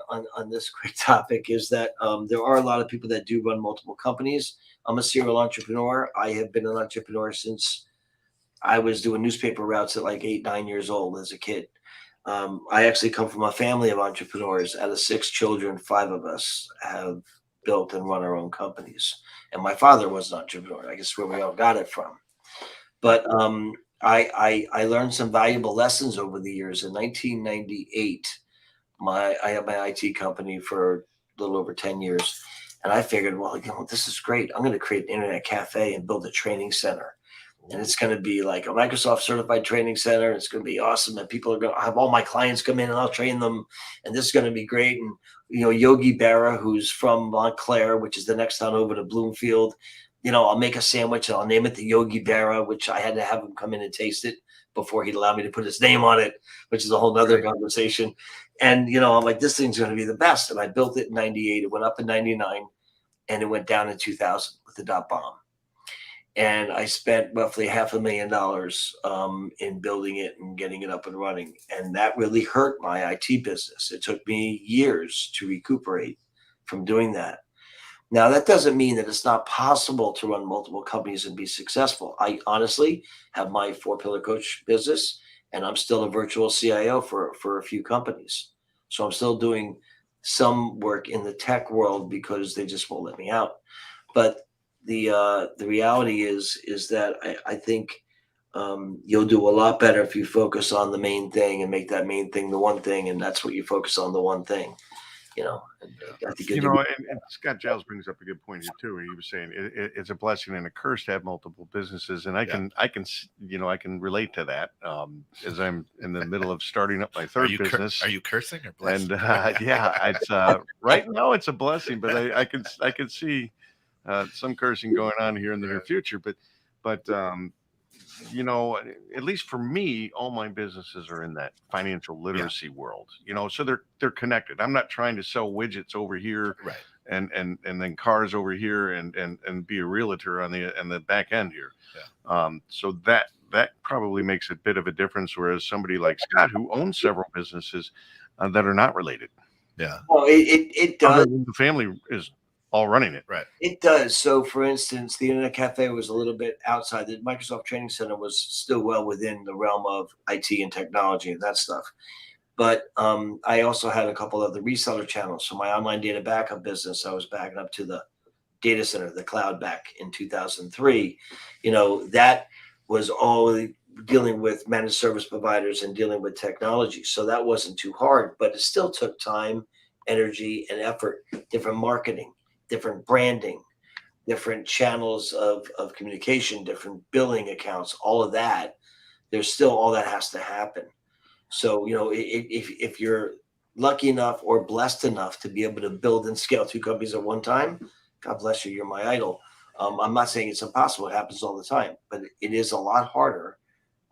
on this quick topic is that there are a lot of people that do run multiple companies. I'm a serial entrepreneur. I have been an entrepreneur since I was doing newspaper routes at like 8-9 years old as a kid. I actually come from a family of entrepreneurs. Out of 6 children, 5 of us have built and run our own companies. And my father was an entrepreneur. I guess where we all got it from. But I learned some valuable lessons over the years. In 1998, I had my IT company for a little over 10 years. And I figured, well, this is great. I'm going to create an internet cafe and build a training center. And it's going to be like a Microsoft certified training center. It's going to be awesome. And people are going to have all my clients come in and I'll train them. And this is going to be great. And, Yogi Berra, who's from Montclair, which is the next town over to Bloomfield, I'll make a sandwich and I'll name it the Yogi Berra, which I had to have him come in and taste it before he'd allow me to put his name on it, which is a whole nother conversation. And, I'm like, this thing's going to be the best. And I built it in 98. It went up in 99 and it went down in 2000 with the .bomb. And I spent roughly $500,000 in building it and getting it up and running. And that really hurt my IT business. It took me years to recuperate from doing that. Now, that doesn't mean that it's not possible to run multiple companies and be successful. I honestly have my 4-pillar coach business, and I'm still a virtual CIO for a few companies. So I'm still doing some work in the tech world because they just won't let me out. But the reality is that I think you'll do a lot better if you focus on the main thing and make that main thing the one thing, and that's what you focus on, the one thing. I think and Scott Giles brings up a good point here too. He was saying it's a blessing and a curse to have multiple businesses, and I can relate to that as I'm in the middle of starting up my third business. Are you cursing or blessing? And yeah, it's right now it's a blessing, but I can see some cursing going on here in the near future. But at least for me, all my businesses are in that financial literacy world, so they're connected. I'm not trying to sell widgets over here, right, and then cars over here and be a realtor on the back end here. So that probably makes a bit of a difference, whereas somebody like Scott, who owns several businesses that are not related, well, it does. The family is all running it. Right. It does. So, for instance, the Internet Cafe was a little bit outside. The Microsoft Training Center was still well within the realm of IT and technology and that stuff. But I also had a couple of the reseller channels. So my online data backup business, I was backing up to the data center, the cloud back in 2003. That was all dealing with managed service providers and dealing with technology. So that wasn't too hard, but it still took time, energy, and effort, different marketing, different branding, different channels of communication, different billing accounts, all of that. There's still all that has to happen. So, if you're lucky enough or blessed enough to be able to build and scale 2 companies at one time, God bless you, you're my idol. I'm not saying it's impossible. It happens all the time, but it is a lot harder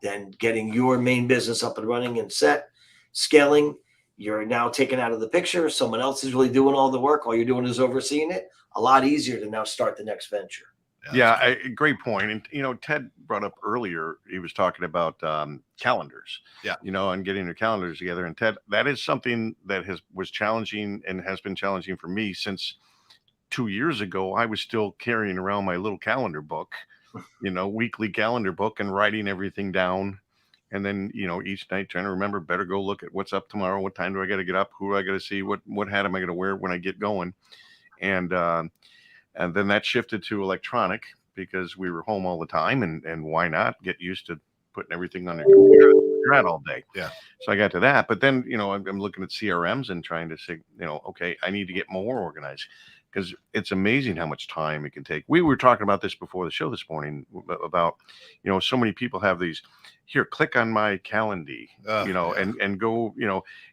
than getting your main business up and running and set, scaling. You're now taken out of the picture. Someone else is really doing all the work. All you're doing is overseeing it. A lot easier to now start the next venture. Yeah, great point. And Ted brought up earlier, he was talking about calendars. And getting their calendars together. And Ted, that is something that was challenging and has been challenging for me since 2 years ago. I was still carrying around my little calendar book, weekly calendar book, and writing everything down. And then, each night trying to remember, better go look at what's up tomorrow. What time do I got to get up? Who do I got to see? What hat am I going to wear when I get going? And then that shifted to electronic because we were home all the time. And why not get used to putting everything on the computer you're at all day? Yeah. So I got to that. But then, I'm looking at CRMs and trying to say, okay, I need to get more organized, because it's amazing how much time it can take. We were talking about this before the show this morning about, so many people have these, here, click on my calendar, and go,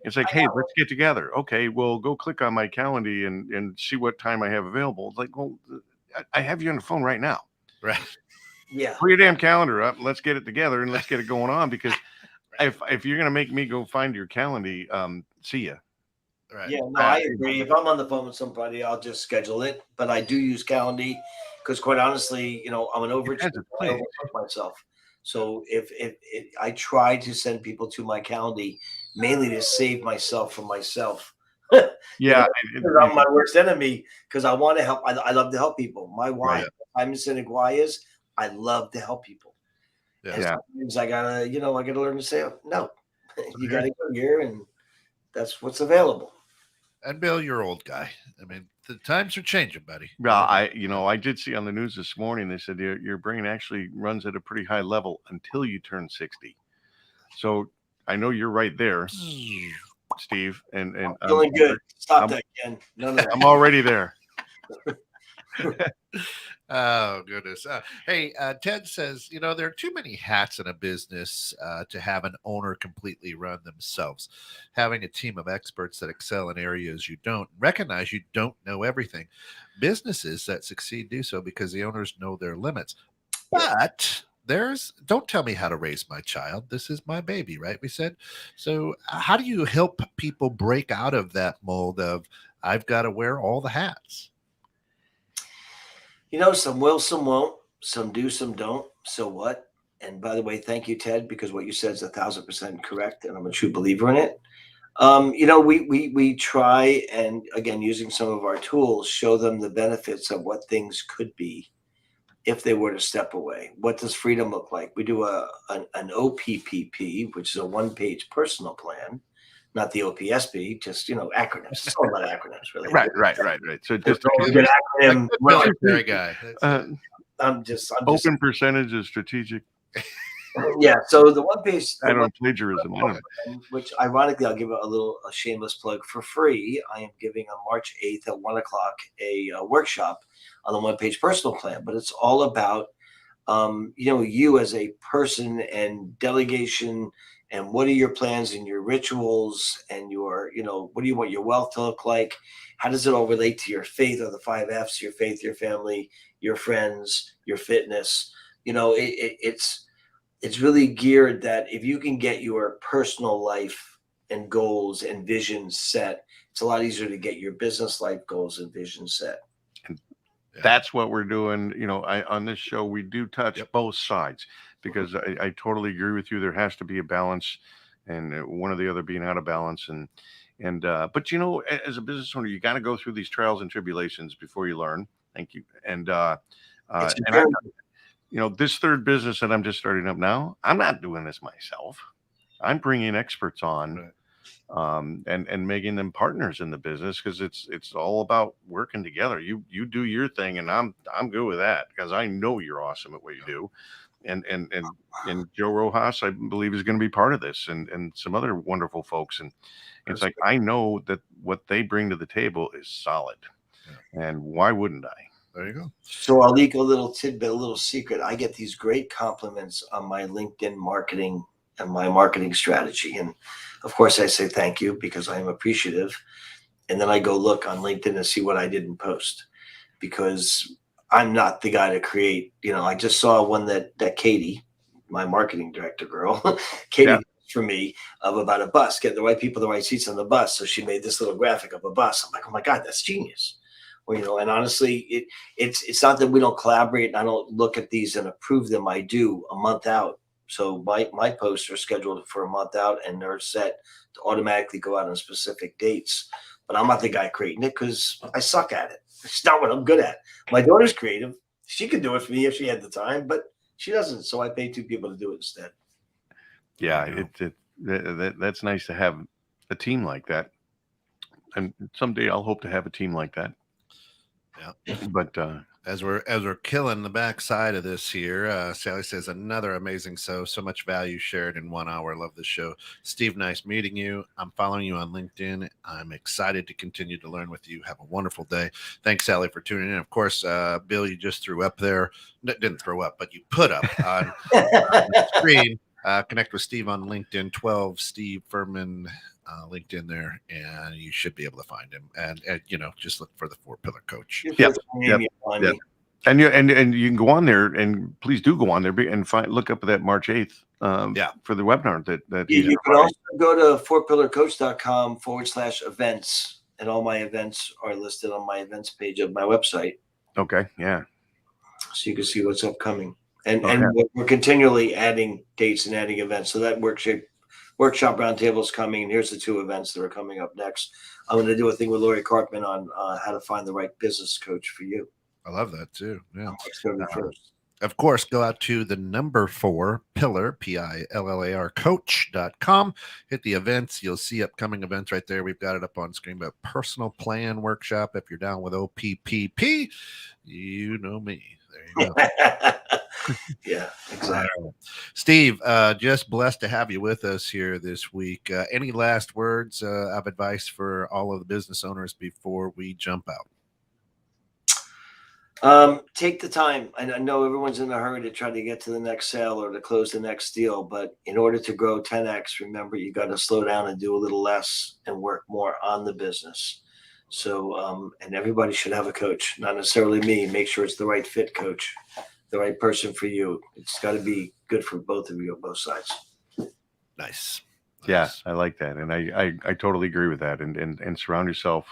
it's like, hey, let's get together. Okay, well, go click on my calendar and see what time I have available. It's like, well, I have you on the phone right now. Right. Yeah. Pull your damn calendar up. Let's get it together and let's get it going on, because if you're going to make me go find your calendar, see ya. Right. Yeah, no, I agree. If I'm on the phone with somebody, I'll just schedule it. But I do use Calendly because, quite honestly, I'm an overachiever. I overwork myself. So if I try to send people to my Calendly mainly to save myself from myself. Yeah, I'm my worst enemy because I want to help. I love to help people. My why, I'm saying why is I love to help people. Yeah. And sometimes I gotta learn to say no. You gotta go here, and that's what's available. And Bill, you're old guy. I mean, the times are changing, buddy. Well, I did see on the news this morning, they said your brain actually runs at a pretty high level until you turn 60. So I know you're right there, Steve. And I'm feeling good. Stop that, Ken. None of that. I'm already there. Oh, goodness. Hey, Ted says, there are too many hats in a business to have an owner completely run themselves. Having a team of experts that excel in areas you don't recognize, you don't know everything. Businesses that succeed do so because the owners know their limits. But don't tell me how to raise my child. This is my baby, right? We said. So how do you help people break out of that mold of I've got to wear all the hats? Some will, some won't. some do, some don't. So what? And by the way, thank you, Ted, because what you said is 1,000% correct, and I'm a true believer in it. We try, and again, using some of our tools, show them the benefits of what things could be if they were to step away. What does freedom look like? We do an OPPP, which is a one-page personal plan, not the OPSP, just acronyms. It's all about acronyms, really. Right. So just Good acronym. Military guy. I'm just open percentage of strategic. Yeah. So the one page. I don't plagiarism. I don't. Which ironically, I'll give a shameless plug for free. I am giving on March 8th at 1:00 a workshop on the one-page personal plan, but it's all about you as a person and delegation, and what are your plans and your rituals and your what do you want your wealth to look like? How does it all relate to your faith, or the 5 F's: your faith, your family, your friends, your fitness? It's really geared that if you can get your personal life and goals and visions set, it's a lot easier to get your business life goals and visions set. And that's what we're doing. On this show, we do touch both sides, because I totally agree with you. There has to be a balance, and one or the other being out of balance. But as a business owner, you got to go through these trials and tribulations before you learn. Thank you. This third business that I'm just starting up now, I'm not doing this myself. I'm bringing experts on, and making them partners in the business, because it's all about working together. You do your thing, and I'm good with that, because I know you're awesome at what you do. And Joe Rojas, I believe, is going to be part of this, and some other wonderful folks. And it's like, I know that what they bring to the table is solid, and why wouldn't I? There you go. So I'll leak a little tidbit, a little secret. I get these great compliments on my LinkedIn marketing and my marketing strategy. And of course I say thank you, because I am appreciative. And then I go look on LinkedIn and see what I didn't post, because I'm not the guy to create. I just saw one that Katie, my marketing director girl, Katie did for me, of about a bus, getting the right people, the right seats on the bus. So she made this little graphic of a bus. I'm like, oh my God, that's genius. And honestly, it's not that we don't collaborate and I don't look at these and approve them. I do a month out. So my posts are scheduled for a month out, and they're set to automatically go out on specific dates. But I'm not the guy creating it, because I suck at it. It's not what I'm good at. My daughter's creative. She could do it for me if she had the time, but she doesn't. So I pay 2 people to do it instead. Yeah, that's nice to have a team like that. And someday I'll hope to have a team like that. Yeah. But as we're killing the backside of this here, Sally says, another amazing so much value shared in 1 hour. Love this show. Steve, nice meeting you. I'm following you on LinkedIn. I'm excited to continue to learn with you. Have a wonderful day. Thanks, Sally, for tuning in. Of course, Bill, you just threw up there. Didn't throw up, but you put up on the screen. Connect with Steve on LinkedIn, 12 Steve Ferman. LinkedIn there, and you should be able to find him. And just look for the 4-pillar coach. Yep. And you can go on there, and please do go on there and look up that March 8th for the webinar that you can also go to 4pillarcoach.com/events, and all my events are listed on my events page of my website. Okay. Yeah. So you can see what's upcoming, and we're continually adding dates and adding events. So that workshop roundtable is coming, and here's the 2 events that are coming up next. I'm going to do a thing with Lori Cartman on how to find the right business coach for you. I love that too. Yeah. Of course, go out to the number 4 pillar, PILLAR coach.com. Hit the events. You'll see upcoming events right there. We've got it up on screen. But personal plan workshop, if you're down with OPPP, you know me. There you go. Yeah, exactly. Steve, just blessed to have you with us here this week. Any last words of advice for all of the business owners before we jump out? Take the time. I know everyone's in a hurry to try to get to the next sale or to close the next deal, but in order to grow 10x, remember, you got to slow down and do a little less and work more on the business. So, and everybody should have a coach, not necessarily me. Make sure it's the right fit coach, the right person for you. It's got to be good for both of you on both sides. Nice. Yeah, I like that. And I totally agree with that. And surround yourself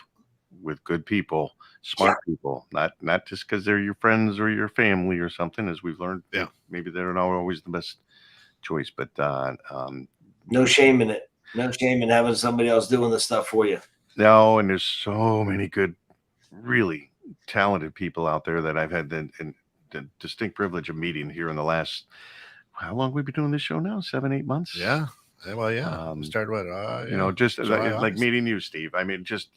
with good people Smart people, not just because they're your friends or your family or something, as we've learned. Yeah. Maybe they're not always the best choice, but No shame in it. No shame in having somebody else doing the stuff for you. no, and there's so many good, really talented people out there that I've had the distinct privilege of meeting here in the last, how long have we been doing this show now? 7-8 months? Yeah. Well, yeah. We started what? You know, just July, like August. meeting you, Steve. I mean, just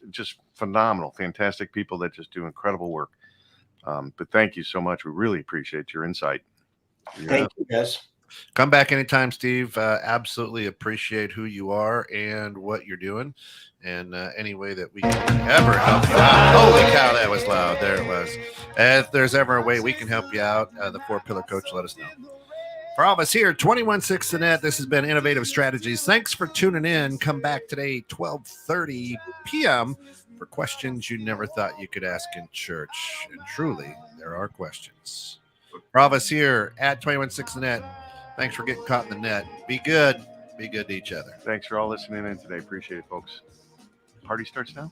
phenomenal, fantastic people that just do incredible work. But thank you so much. We really appreciate your insight. Thank you, guys. Come back anytime, Steve. Absolutely appreciate who you are and what you're doing, and any way that we can ever help you out. Holy cow, that was loud. There it was. If there's ever a way we can help you out, the 4-Pillar Coach, let us know. For all of us here, 216 the Net, this has been Innovative Strategies. Thanks for tuning in. Come back today, 12:30 p.m. for questions you never thought you could ask in church. And truly, there are questions. For all of us here at 216 the Net, thanks for getting caught in the net. Be good. Be good to each other. Thanks for all listening in today. Appreciate it, folks. Party starts now.